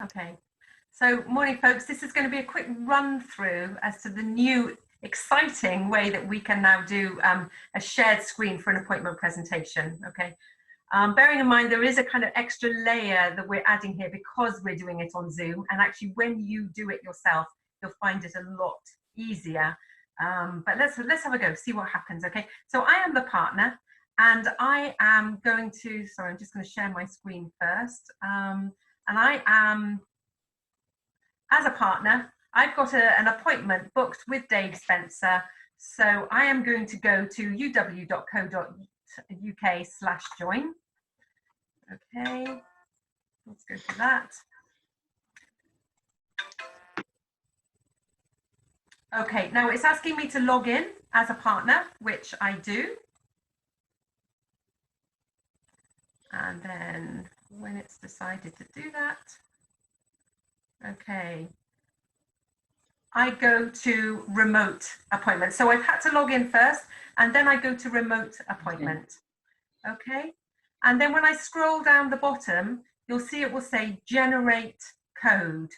Okay, so morning folks, this is going to be a quick run through as to the new exciting way that we can now do a shared screen for an appointment presentation. Okay, bearing in mind there is a kind of extra layer that we're adding here because we're doing it on Zoom, and actually when you do it yourself you'll find it a lot easier. But let's have a go, see what happens. Okay, so I am the partner and I am going to, sorry, I'm just going to share my screen first. And I am, as a partner, I've got an appointment booked with Dave Spencer. So I am going to go to uw.co.uk/join. Okay, let's go for that. Okay, now it's asking me to log in as a partner, which I do. And then when it's decided to do that, okay, I go to remote appointment. So I've had to log in first and then I go to remote appointment. Okay, and then when I scroll down the bottom, you'll see it will say generate code.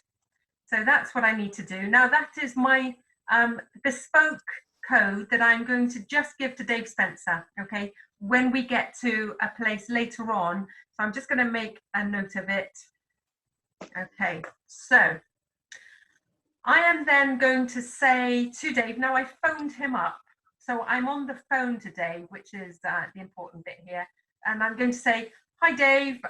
So that's what I need to do. Now that is my bespoke code that I'm going to just give to Dave Spencer, okay, when we get to a place later on. So I'm just going to make a note of it. Okay, so I am then going to say to Dave, now I phoned him up, so I'm on the phone today, which is the important bit here, and I'm going to say, hi Dave,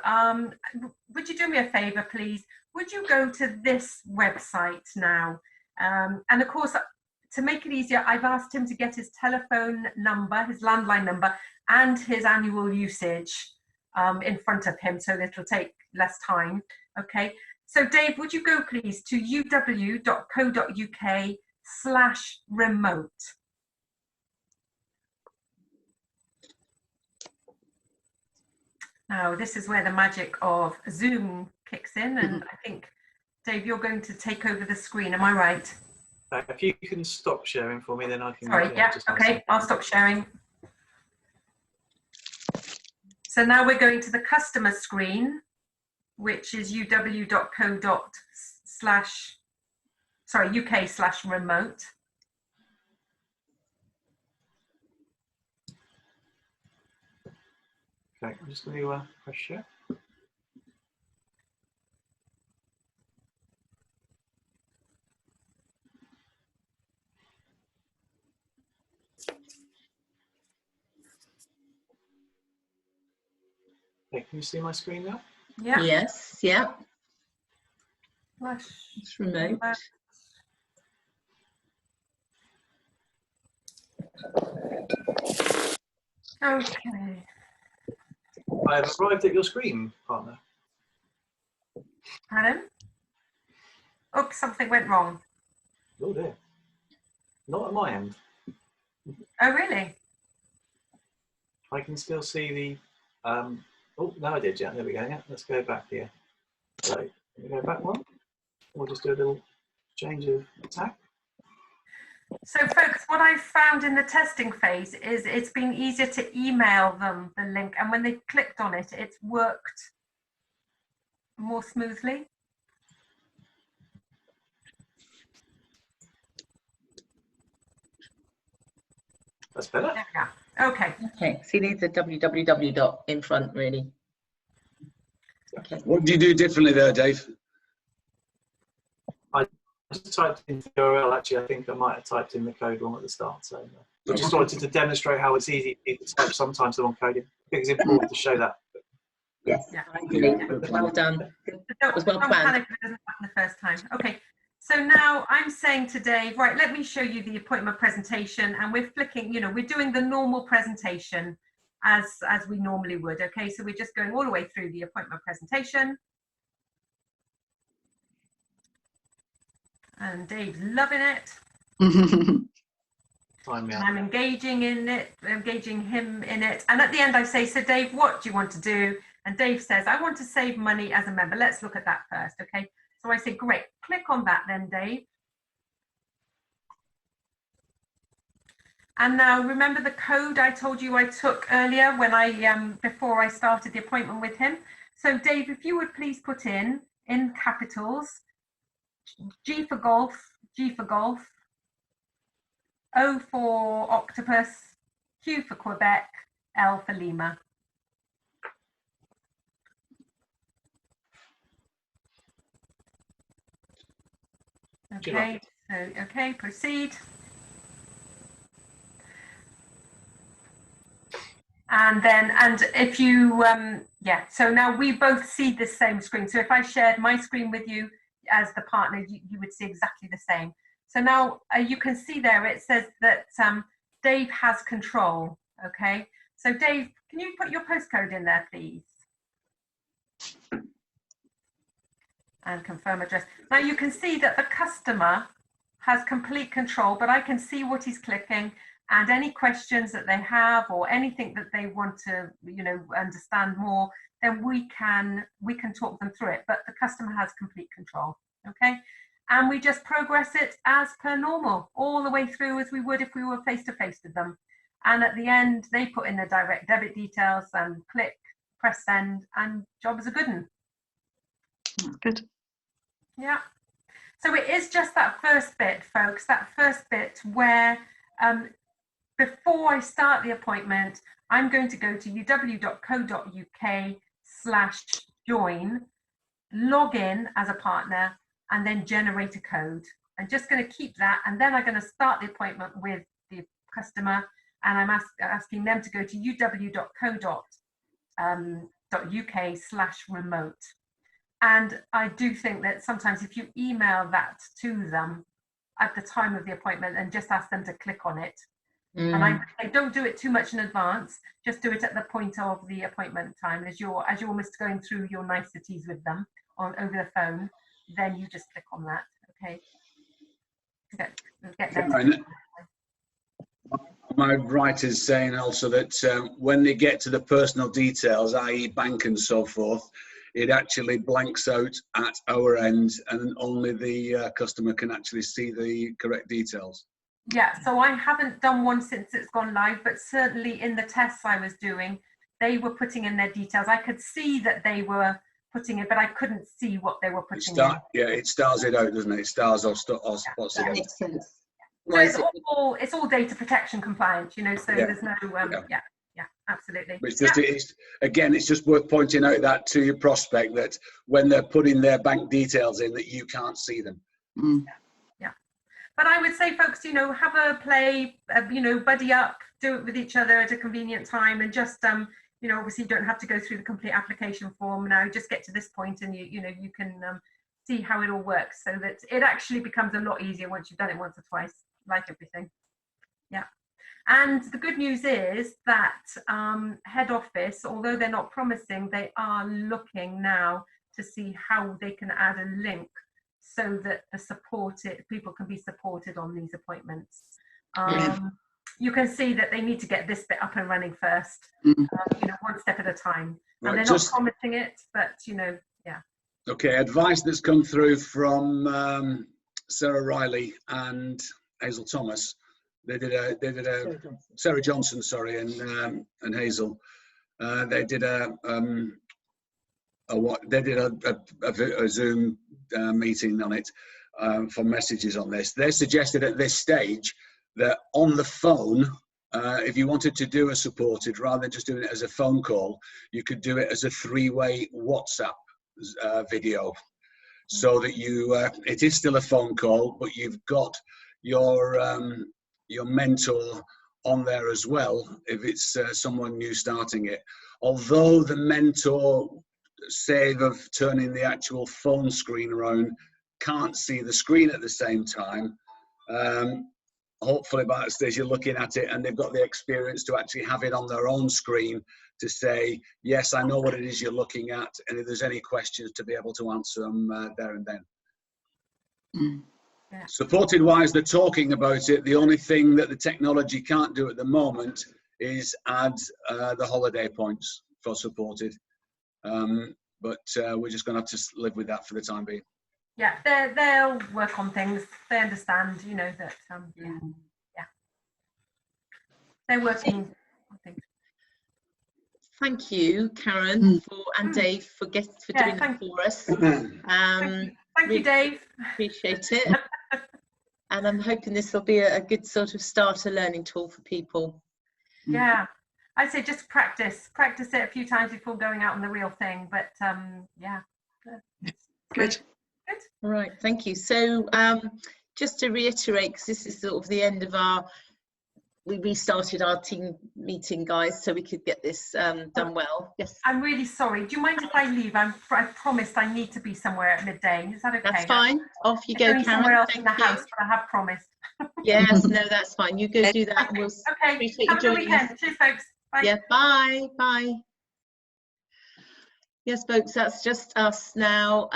would you do me a favor please, would you go to this website now? And of course, to make it easier, I've asked him to get his telephone number, his landline number, and his annual usage in front of him so that it'll take less time. Okay, so Dave, would you go please to uw.co.uk/remote. Now this is where the magic of Zoom kicks in, and I think, Dave, you're going to take over the screen, am I right? If you can stop sharing for me, then I can. Sorry, yeah, okay, I'll stop sharing. So now we're going to the customer screen, which is UK/remote. Okay, I'm just going to press share. Okay, can you see my screen now? Yeah. Yes, yeah. It's remote. Okay. I have arrived at your screen, partner. Pardon? Oops, something went wrong. Oh dear. Not at my end. Oh, really? I can still see the. Oh, no, I did. Yeah, there we go. Yeah, let's go back here. So, can we go back one? We'll just do a little change of tack. So folks, what I've found in the testing phase is it's been easier to email them the link, and when they clicked on it, it's worked more smoothly. That's better. There we go. Okay. Okay, so you need the www dot in front, really. Okay. What do you do differently there, Dave? I just typed in the URL. Actually, I think I might have typed in the code wrong at the start. So I just wanted to demonstrate how it's easy to type sometimes the wrong code in. I think it's important to show that. Yes, Yeah. well done. That was well planned. Panic if it doesn't happen the first time. Okay. So now I'm saying to Dave, right, let me show you the appointment presentation, and we're flicking, you know, we're doing the normal presentation as we normally would. Okay, so we're just going all the way through the appointment presentation. And Dave's loving it. And I'm engaging in it, engaging him in it. And at the end I say, so Dave, what do you want to do? And Dave says, I want to save money as a member. Let's look at that first, okay? So I say, great, click on that then, Dave. And now remember the code I told you I took earlier when I, before I started the appointment with him. So Dave, if you would please put in in capitals, G for golf, O for octopus, Q for Quebec, L for Lima. Okay, so, okay, proceed. And then, and if you, yeah, so now we both see the same screen. So if I shared my screen with you as the partner, you would see exactly the same. So now you can see there, it says that Dave has control, okay? So Dave, can you put your postcode in there, please? And confirm address. Now you can see that the customer has complete control, but I can see what he's clicking, and any questions that they have or anything that they want to, you know, understand more, then we can talk them through it, but the customer has complete control, okay? And we just progress it as per normal, all the way through as we would if we were face-to-face with them. And at the end, they put in their direct debit details and click, press send, and job is a good one. Good. Yeah. So it is just that first bit, folks, that first bit where before I start the appointment, I'm going to go to uw.co.uk/join, log in as a partner, and then generate a code. I'm just going to keep that, and then I'm going to start the appointment with the customer, and I'm asking them to go to uw.co.uk/remote. And I do think that sometimes if you email that to them at the time of the appointment and just ask them to click on it, and I don't do it too much in advance, just do it at the point of the appointment time as you're almost going through your niceties with them over the phone, then you just click on that, okay? Get them to Am I right in saying also that when they get to the personal details, i.e. bank and so forth, it actually blanks out at our end and only the customer can actually see the correct details? Yeah, so I haven't done one since it's gone live, but certainly in the tests I was doing, they were putting in their details. I could see that they were putting it, but I couldn't see what they were putting in. Yeah, it stars it out, doesn't it? It stars or spots it out. Makes sense. So it's all data protection compliant, you know, so Yeah. there's no, yeah, absolutely. But it's just, it's just worth pointing out that to your prospect that when they're putting their bank details in, that you can't see them. Yeah. But I would say, folks, you know, have a play, you know, buddy up, do it with each other at a convenient time, and just, you know, obviously you don't have to go through the complete application form now. Just get to this point, and you know, you can see how it all works, so that it actually becomes a lot easier once you've done it once or twice, like everything. Yeah. And the good news is that head office, although they're not promising, they are looking now to see how they can add a link so that people can be supported on these appointments. You can see that they need to get this bit up and running first, you know, one step at a time. And they're not promising it, but, you know, yeah. Okay, advice that's come through from Sarah Riley and Hazel Thomas. They did a Sarah Johnson, sorry, and Hazel. They did a Zoom meeting on it for messages on this. They suggested at this stage that on the phone, if you wanted to do a supported, rather than just doing it as a phone call, you could do it as a three-way WhatsApp video, so that it is still a phone call, but you've got your mentor on there as well if it's someone new starting it. Although the mentor, save of turning the actual phone screen around, can't see the screen at the same time, hopefully by that stage you're looking at it and they've got the experience to actually have it on their own screen to say, yes, I know what it is you're looking at, and if there's any questions to be able to answer them there and then. Yeah. Supported wise, they're talking about it. The only thing that the technology can't do at the moment is add the holiday points for supported. But we're just going to have to live with that for the time being. Yeah, they'll work on things. They understand, you know, that, yeah. They're working on things. thank you, Karen, and Dave for doing that for us. Thank you, Dave. Appreciate it. And I'm hoping this will be a good sort of starter learning tool for people. Yeah, I'd say just practice it a few times before going out on the real thing. But yeah, Good. All right, thank you. So just to reiterate, because this is sort of the end of we restarted our team meeting, guys, so we could get this done well. Yes. I'm really sorry. Do you mind if I leave? I promised I need to be somewhere at midday. Is that okay? That's fine. Off you go, Karen. Somewhere else in the Thank you. house, but I have promised. Yes, no, that's fine. You go do that. We'll Okay. appreciate Have you a good joining us. weekend. Cheers, folks. Bye. Yeah, bye. Bye. Yes, folks, that's just us now.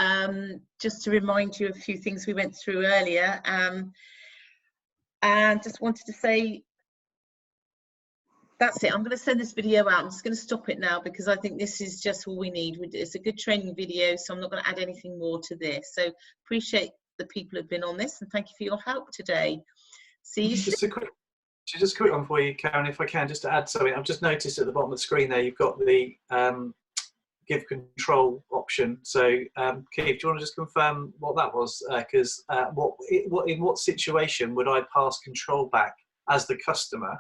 Just to remind you of a few things we went through earlier. And just wanted to say, that's it. I'm going to send this video out. I'm just going to stop it now because I think this is just all we need. It's a good training video, so I'm not going to add anything more to this. So appreciate the people who've been on this, and thank you for your help today. See you soon. Just a quick one for you, Karen, if I can, just to add something. I've just noticed at the bottom of the screen there, you've got the give control option. So, Keith, do you want to just confirm what that was? Because in what situation would I pass control back as the customer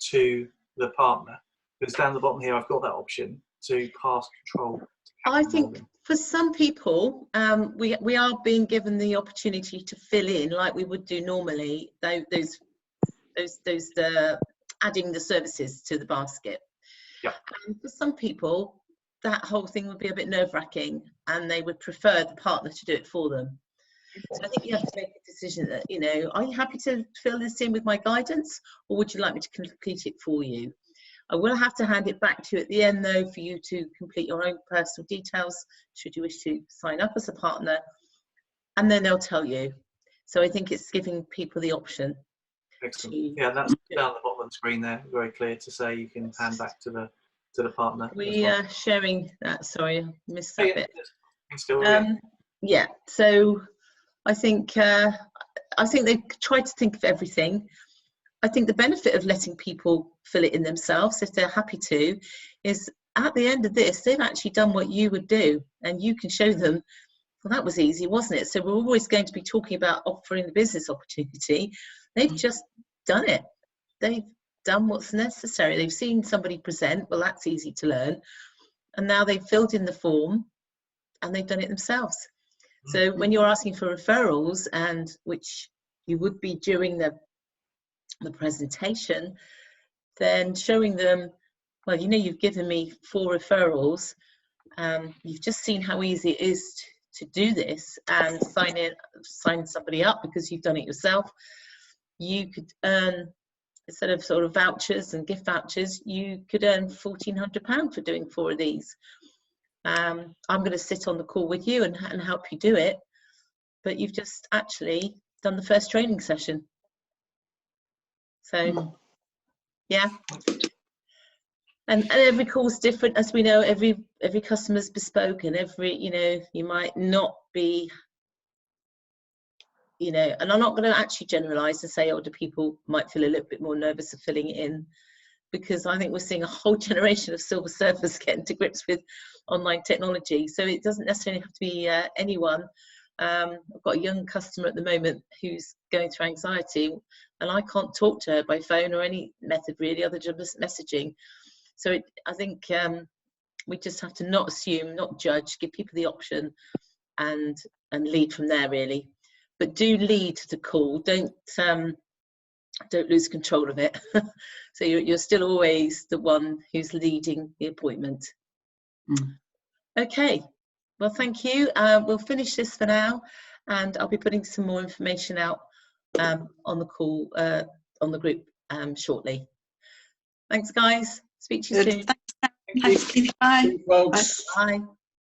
to the partner? Because down the bottom here, I've got that option to pass control. I think for some people, we are being given the opportunity to fill in like we would do normally. Those adding the services to the basket. Yeah. And for some people, that whole thing would be a bit nerve-wracking, and they would prefer the partner to do it for them. So I think you have to make a decision that, you know, are you happy to fill this in with my guidance, or would you like me to complete it for you? I will have to hand it back to you at the end, though, for you to complete your own personal details, should you wish to sign up as a partner, and then they'll tell you. So I think it's giving people the option. Excellent. Yeah, that's down the bottom of the screen there, very clear to say you can hand back to the partner. We are sharing that. Sorry, I missed that bit. Still, yeah. So I think they've tried to think of everything. I think the benefit of letting people fill it in themselves, if they're happy to, is at the end of this, they've actually done what you would do, and you can show them, well, that was easy, wasn't it? So we're always going to be talking about offering the business opportunity. They've just done it. They've done what's necessary. They've seen somebody present, well, that's easy to learn. And now they've filled in the form and they've done it themselves. So when you're asking for referrals, and which you would be during the presentation, then showing them, well, you know, you've given me 4 referrals. You've just seen how easy it is to do this and sign somebody up because you've done it yourself. You could earn, instead of sort of vouchers and gift vouchers, you could earn £1,400 for doing 4 of these. I'm going to sit on the call with you and help you do it, but you've just actually done the first training session. So yeah, and every call's different, as we know. Every customer's bespoke, and you know, you might not be, you know, and I'm not going to actually generalize and say older people might feel a little bit more nervous of filling it in, because I think we're seeing a whole generation of silver surfers getting to grips with online technology. So it doesn't necessarily have to be anyone. I've got a young customer at the moment who's going through anxiety, and I can't talk to her by phone or any method really other than just messaging. So I think we just have to not assume, not judge, give people the option, and lead from there really. But do lead the call. Don't lose control of it. So you're still always the one who's leading the appointment. Okay, well, thank you. We'll finish this for now, and I'll be putting some more information out on the call, on the group shortly. Thanks, guys. Speak to you soon. Thanks, Keith. Bye. Folks. Bye.